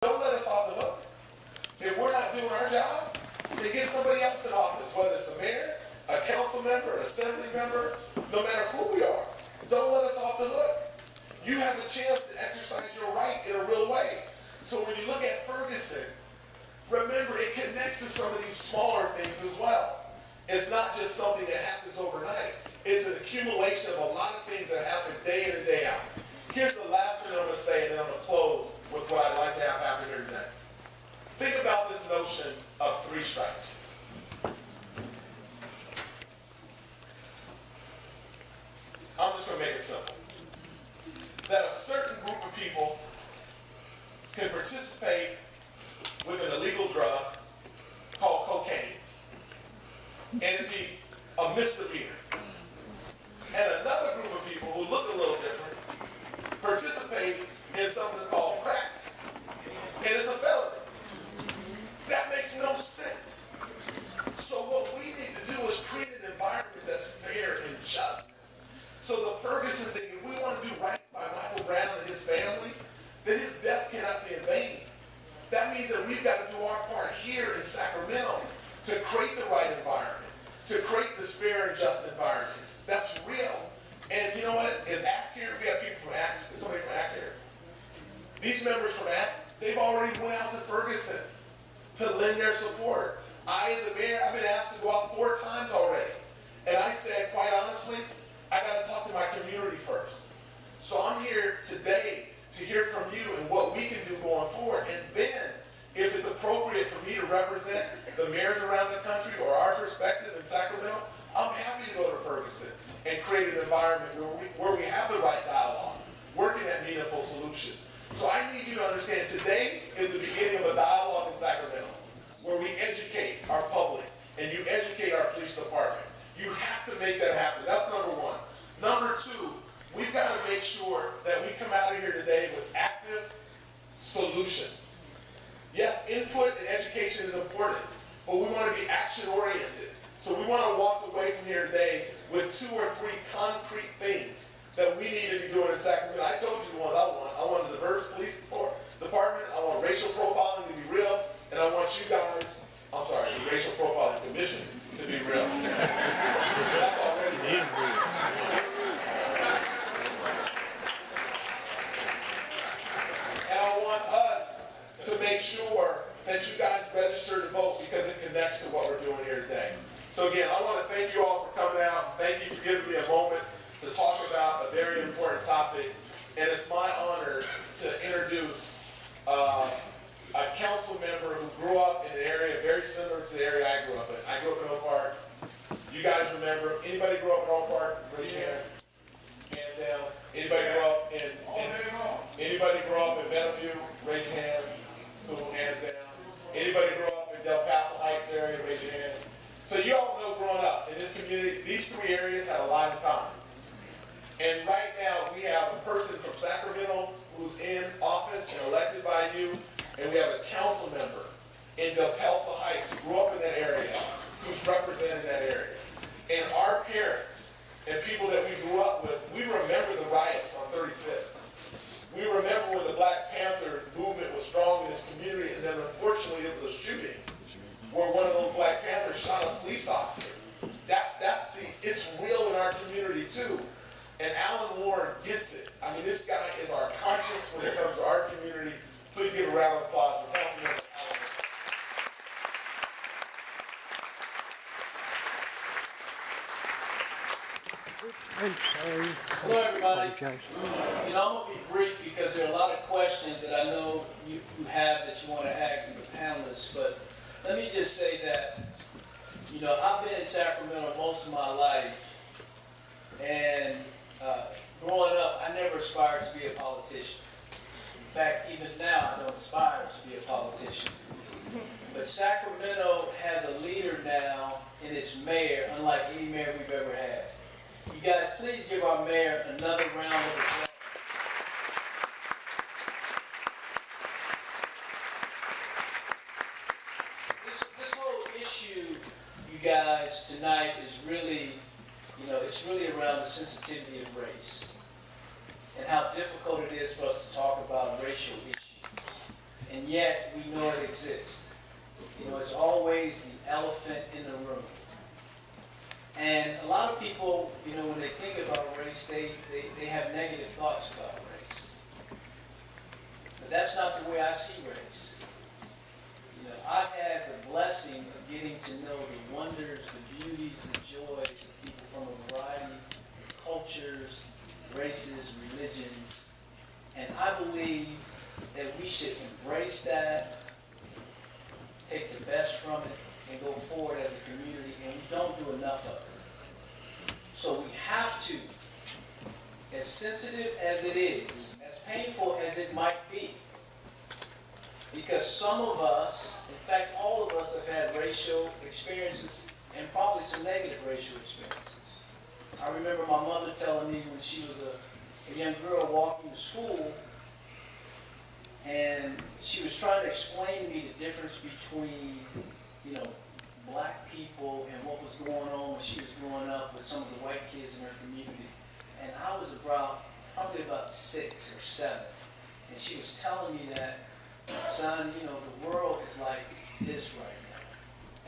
Don't let us off the hook. If we're not doing our job, then get somebody else in office, whether it's a mayor, a council member, an assembly member, no matter who we are. Don't let us off the hook. You have a chance to exercise your right in a real way. So when you look at Ferguson, remember it connects to some of these smaller things as well. It's not just something that happens overnight. It's an accumulation of a lot of things that happen day in and day out. Here's the last thing I'm going to say, and then I'm going to close with what I'd like to have happen here today. Think about this notion of 3 strikes. I'm just going to make it simple. That a certain group of people can participate with an illegal drug called cocaine, and it'd be a misdemeanor. And another group of people who look a little different participate in something called crack, and it's a felony. That makes no sense. So what we need to do is create an environment that's fair and just. So the Ferguson thing, if we want to do right by Michael Brown and his family, then his death cannot be in vain. That means that we've got to do our part here in Sacramento to create the right environment, to create this fair and just environment. That's real. And you know what? As ACT here, we have people from ACT, somebody from ACT here. These members from ACT, they've already went out to Ferguson to lend their support. I, as a mayor, I've been asked to go out 4 times already. And I said, quite honestly, I got to talk to my community first. So I'm here today to hear from you and what we can do going forward. And then, if it's appropriate for me to represent the mayors around the country or our perspective in Sacramento, I'm happy to go to Ferguson and create an environment where we have the right dialogue, working at meaningful solutions. So I need you to understand today is the beginning of a dialogue in Sacramento where we educate our public and you educate our police department. You have to make that happen. That's number 1. Number 2, we've got to make sure that we come out of here today with active solutions. Yes, input and education is important, but we want to be action-oriented. So we want to walk away from here today with 2 or 3 concrete things that we need to be doing in Sacramento. I told you what I want. I want a diverse police department. I want racial profiling to be real. And I want you guys, I'm sorry, the Racial Profiling Commission to be real. That's already real. And I want us to make sure that you guys register to vote because it connects to what we're doing here today. So again, I want to thank you all for coming out. Thank you for giving me a moment to talk about a very important topic. And it's my honor to introduce a council member who grew up in an area very similar to the area I grew up in. I grew up in Oak Park. You guys remember, anybody grew up in Oak Park? Raise your hand. Hands down. Anybody grew up in Meadowview? Raise your hands. Cool, hands down. Anybody grew up in Del Paso Heights area? Raise your hand. So you all know growing up in this community, these 3 areas had a lot in common. And right now we have a person from Sacramento who's in office and elected by you, and we have a council member in Del Paso Heights who grew up in that area who's representing that area. And our parents and people that we grew up with, we remember the riots on 35th. We remember when the Black Panther movement was strong in this community, and then unfortunately it was a shooting where one of those Black Panthers shot a police officer. It's real in our community too. And Alan Warren gets it. I mean, this guy is our conscience when it comes to our community. Please give a round of applause for Councilmember Alan I'm sorry. Hello, everybody. You know, I'm going to be brief because there are a lot of questions that I know you have that you want to ask the panelists, but let me just say that, you know, I've been in Sacramento most of my life, and growing up, I never aspired to be a politician. In fact, even now, I don't aspire to be a politician. But Sacramento has a leader now in its mayor, unlike any mayor we've ever had. You guys, please give our mayor another round of applause. This whole issue, you guys, tonight is really, you know, it's really around the sensitivity of race and how difficult it is for us to talk about racial issues. and yet we know it exists. You know, it's always the elephant in the room. And a lot of people, you know, when they think about race, they have negative thoughts about race. But that's not the way I see race. You know, I've had the blessing of getting to know the wonders, the beauties, the joys of people from a variety of cultures, races, religions. And I believe that we should embrace that, take the best from it, and go forward as a community, and we don't do enough of it. So we have to, as sensitive as it is, as painful as it might be, because some of us, in fact all of us, have had racial experiences and probably some negative racial experiences. I remember my mother telling me when she was a young girl walking to school, and she was trying to explain to me the difference between, you know, black people and what was going on when she was growing up with some of the white kids in her community. And I was probably about 6 or 7. And she was telling me that, son, you know, the world is like this right now.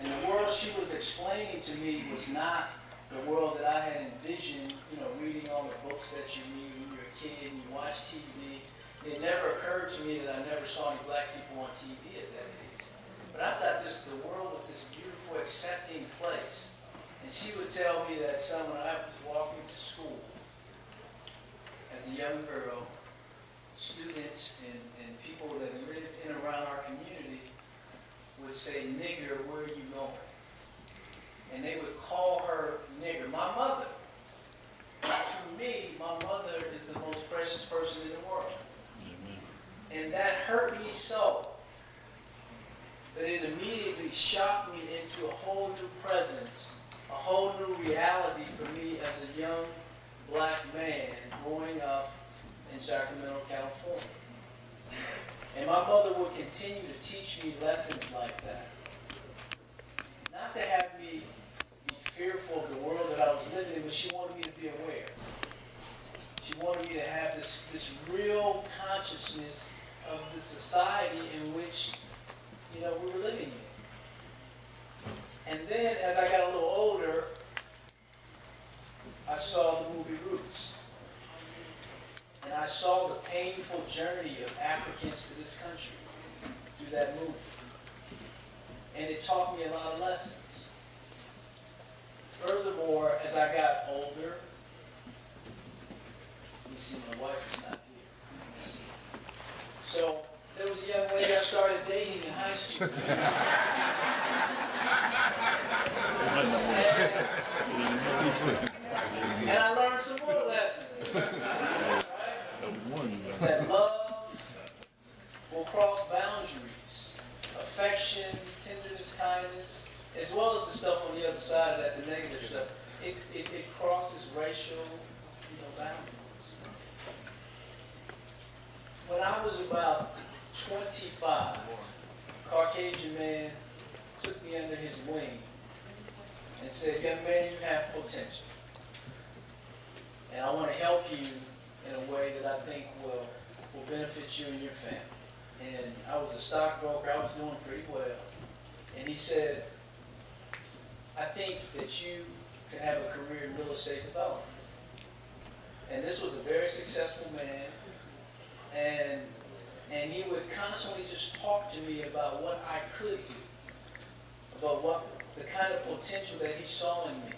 And the world she was explaining to me was not the world that I had envisioned, you know, reading all the books that you read when you're a kid and you watch TV. It never occurred to me that I never saw any black people on TV at that age. But I thought the world was this beautiful, accepting place. And she would tell me that, son, when I was walking to school as a young girl, students and people that lived in and around our community would say, "Nigger, where are you going?" And they would call her nigger. My mother, to me, my mother is the most precious person in the world. And that hurt me so that it immediately shocked me into a whole new presence, a whole new reality for me as a young black man growing up in Sacramento, California. And my mother would continue to teach me lessons like that. Not to have me be fearful of the world that I was living in, but she wanted me to be aware. She wanted me to have this real consciousness of the society in which, you know, we were living in. And then as I got a little older, I saw the movie Roots. And I saw the painful journey of Africans to this country through that movie. And it taught me a lot of lessons. Furthermore, as I got older, you see my wife is not here. So there was a young lady I started dating in high school. and I learned some more lessons. Right? That love will cross boundaries. Affection, tenderness, kindness, as well as the stuff on the other side of that, the negative stuff. It crosses racial, you know, boundaries. When I was about 25, a Caucasian man took me under his wing and said, "Young man, you have potential. And I want to help you in a way that I think will benefit you and your family." And I was a stockbroker. I was doing pretty well. And he said, "I think that you can have a career in real estate development." And this was a very successful man. And he would constantly just talk to me about what I could do, about what the kind of potential that he saw in me.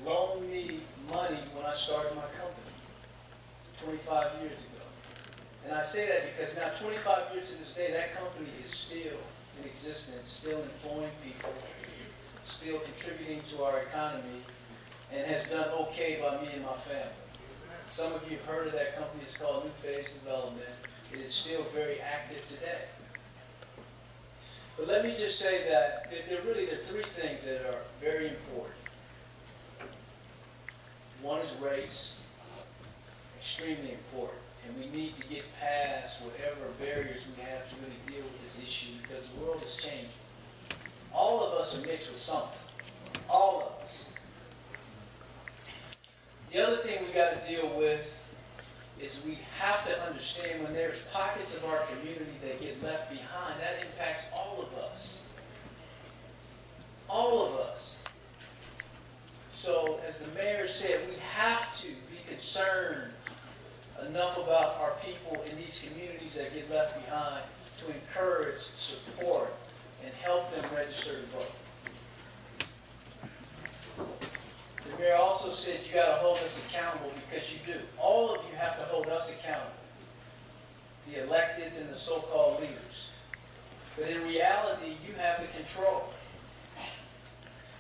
Loaned me money when I started my company 25 years ago. And I say that because now 25 years to this day, that company is still in existence, still employing people, still contributing to our economy, and has done okay by me and my family. Some of you have heard of that company. It's called New Phase Development. It is still very active today. But let me just say that there are 3 things that are very important. One is race, extremely important. And we need to get past whatever barriers we have to really deal with this issue because the world is changing. All of us are mixed with something. All of us. The other thing we got to deal with is we have to understand when there's pockets of our community that get left behind, that impacts all of us. All of us. So, as the mayor said, we have to be concerned enough about our people in these communities that get left behind to encourage, support, and help them register to vote. The mayor also said you got to hold us accountable, because you do. All of you have to hold us accountable, the electeds and the so-called leaders. But in reality, you have the control.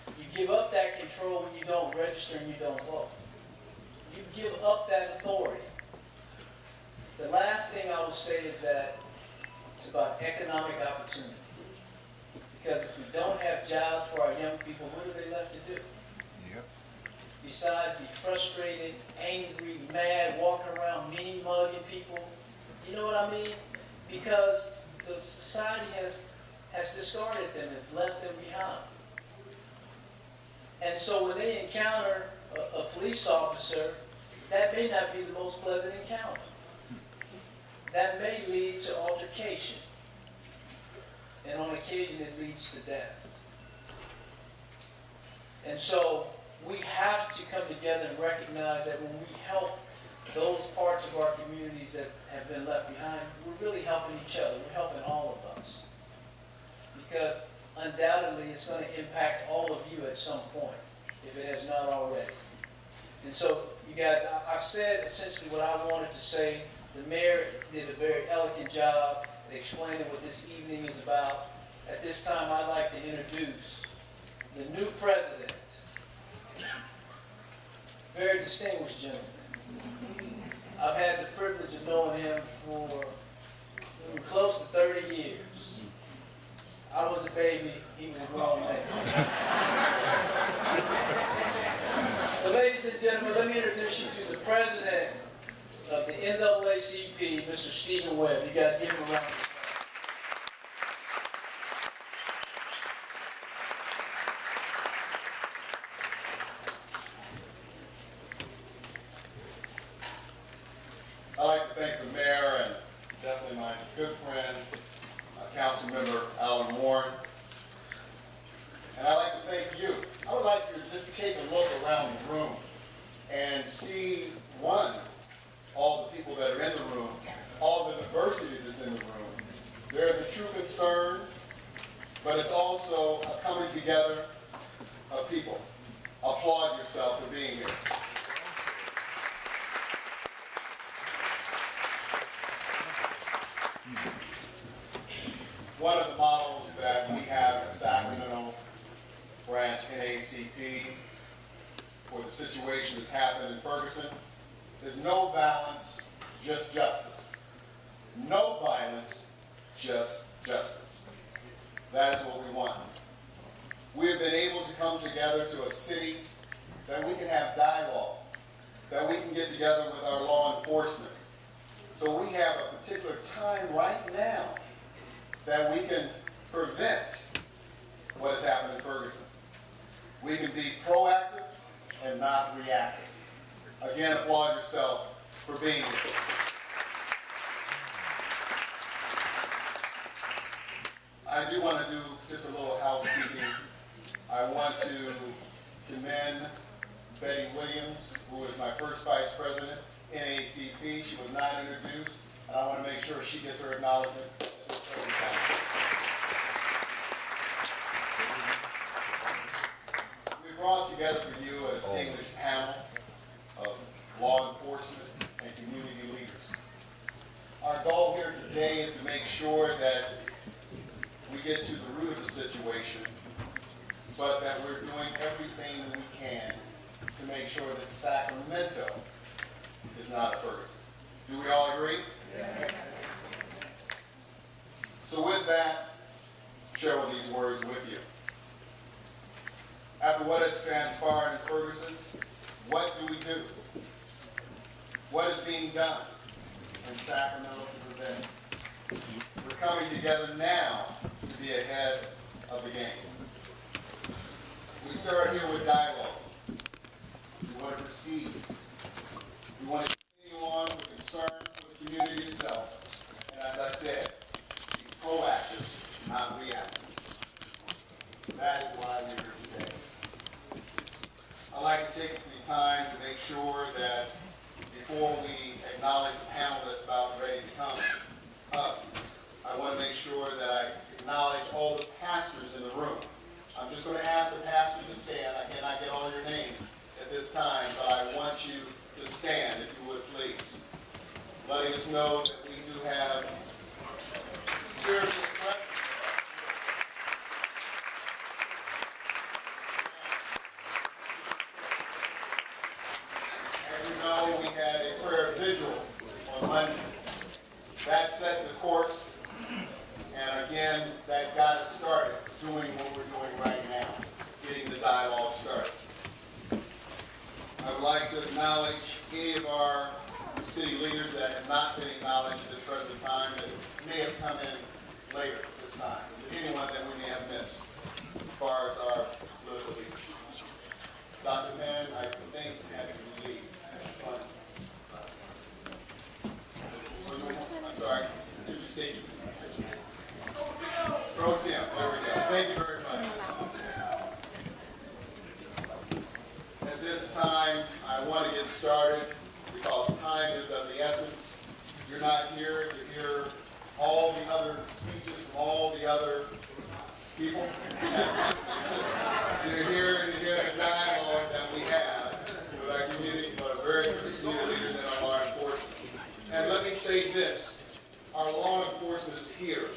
You give up that control when you don't register and you don't vote. You give up that authority. The last thing I will say is that it's about economic opportunity. Because if we don't have jobs for our young people, what are they left to do? Yep. Besides be frustrated, angry, mad, walking around mean mugging people. You know what I mean? Because the society has discarded them and left them behind. And so when they encounter a police officer, that may not be the most pleasant encounter. That may lead to altercation. And on occasion, it leads to death. And so we have to come together and recognize that when we help those parts of our communities that have been left behind, we're really helping each other. We're helping all of us. Because undoubtedly, it's going to impact all of you at some point, if it has not already. And so, you guys, I've said essentially what I wanted to say. The mayor did a very elegant job at explaining what this evening is about. At this time, I'd like to introduce the new president. Very distinguished gentleman. I've had the privilege of knowing him for close to 30 years. I was a baby, he was a grown man. But ladies and gentlemen, let me introduce you to the president of the NAACP, Mr. Stephen Webb. You guys give him a round of applause. I'd like to thank the mayor and definitely my good friend, Council Member Alan Warren. And I'd like to thank you. I would like you to just take a look around the room and see, one, all the people that are in the room, all the diversity that's in the room. There is a true concern, but it's also a coming together of people. Applaud yourself for being here. One of the models that we have in Sacramento branch NAACP for the situation that's happened in Ferguson is no violence, just justice. No violence, just justice. That is what we want. We have been able to come together to a city that we can have dialogue, that we can get together with our law enforcement. So we have a particular time right now that we can prevent what has happened in Ferguson. We can be proactive and not reactive. Again, applaud yourself for being here. I do want to do just a little housekeeping. I want to commend Betty Williams, who is my first vice president, NAACP. She was not introduced, and I want to make sure she gets her acknowledgement. We brought together for you a distinguished panel of law enforcement and community leaders. Our goal here today is to make sure that we get to the root of the situation, but that we're doing everything we can to make sure that Sacramento is not a Ferguson. Do we all agree? Yeah. So with that, share these words with you. After what has transpired in Ferguson, what do we do? What is being done in Sacramento to prevent it? We're coming together now to be ahead of the game. We start here with dialogue. We want to proceed. We want to continue on with concern yourself, and as I said, be proactive, not reactive. That is why we're here today. I'd like to take the time to make sure that before we acknowledge the panel that's about ready to come up, I want to make sure that I acknowledge all the pastors in the room. I'm just going to ask the pastor to stand. I cannot get all your names at this time, but I want you to stand, if you would please. Letting us know that we do have spiritual presence. As you know, we had a prayer vigil on Monday. That set the course, and again, that got us started doing what we're doing right now, getting the dialogue started. I would like to acknowledge any of our city leaders that have not been acknowledged at this present time that may have come in later this time. Is there anyone that we may have missed as far as our political leaders? Dr. Mann, I think, had to leave. I'm sorry. Could you state your name? Pro Tem. There we go. Thank you very much. At this time, I want to get started because time is of the essence. You're not here to hear all the other speeches from all the other people. You're here to hear the dialogue that we have with our community, with our various community leaders and our law enforcement. And let me say this. Our law enforcement is here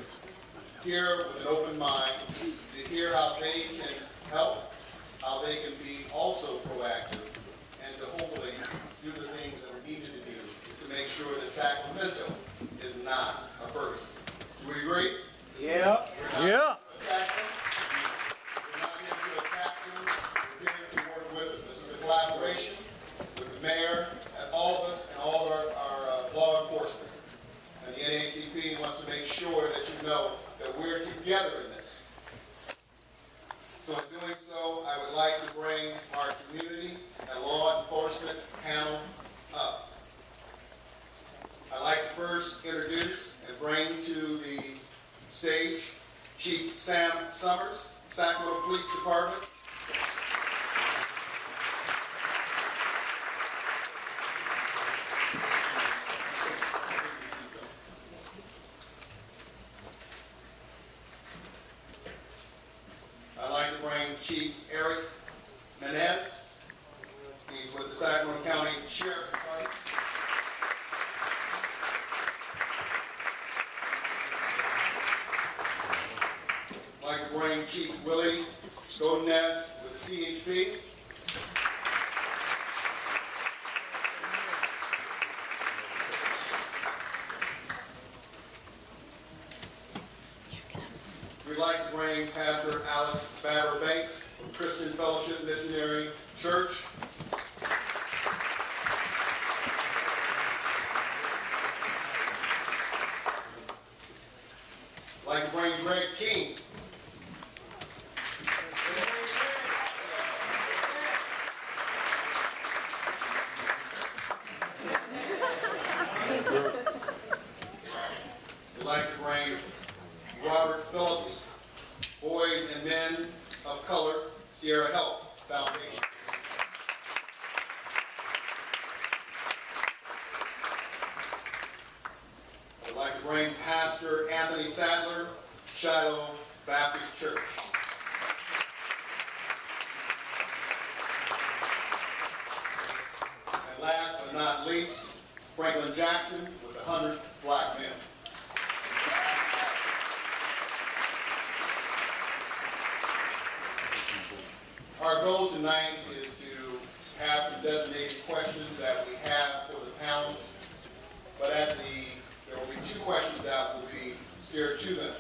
with an open mind to hear how they can help, how they can be also proactive, and to hopefully do the things that are needed to do to make sure that Sacramento is not a Ferguson. Do we agree? Yeah. Yeah. Attack them. We're not here to attack them. We're here to work with them. This is a collaboration with the mayor and all of us and all of our law enforcement. And the NACP wants to make sure that you know that we're together in this. So in doing so, I would like to bring our community and law enforcement panel up. I'd like to first introduce and bring to the stage Chief Sam Summers, Sacramento Police Department. I'd like to bring Chief Eric Menez. He's with the Sacramento County Sheriff's Department. I'd like to bring Chief Willie Godinez with the CHP. We'd like to bring Pastor Alice Batter Banks from Christian Fellowship Missionary Church. I'd like to bring Greg King. We'd like to bring Robert Phillips, Boys and Men of Color, Sierra Health Foundation. I'd like to bring Pastor Anthony Sadler, Shiloh Baptist Church. And last but not least, Franklin Jackson with 100 Black Men. Our goal tonight is to have some designated questions that we have for the panelists, but there will be two questions that will be steered to them.